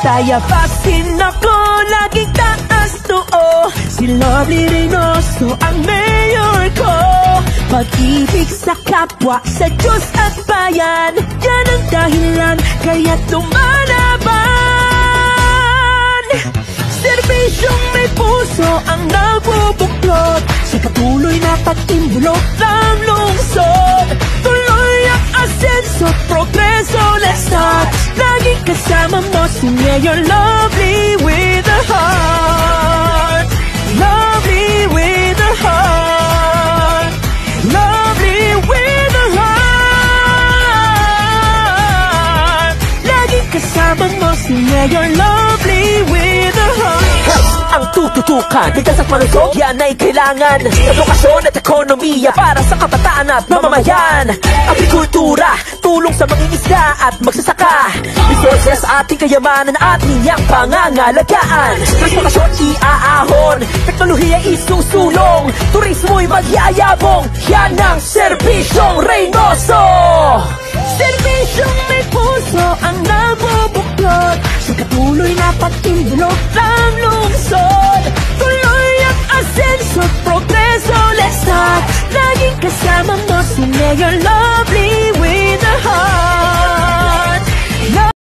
tayapasin ako, laging taas noo. Si Lovely Reynoso ang mayor ko. Pag-ibig sa kapwa, sa Diyos at bayan, yan ang dahilan, kaya't lumalaban. Serbisyong may puso ang nagbubuklod, sa katuloy na pag-imbulok ng lungsod. Tuloy ang asenso, progreso, let's start. Laging kasama mo si Mayor Lovely with a heart. Lovely with a heart. Lovely with a heart. Laging kasama mo si Mayor Lovely with a heart. Ang tututukan, bigkas at malusog, yan ay kailangan. Edukasyon at ekonomiya para sa kabataan at mamamayan. Agrikultura, tulong sa mangingisda at magsasaka. Resources, ating kayamanan at niyang pangangalagaan. Transportasyon, iaahon. Teknolohiya, isusulong. Turismo'y magyayabong. Yan ang Serbisyong Reynoso. Serbisyong may puso ang nabubuklod, sa katuloy na pag-imbulok ng lungsod. Tuloy ang asenso, progreso, let's start. Laging kasama mo si Mayor Lovely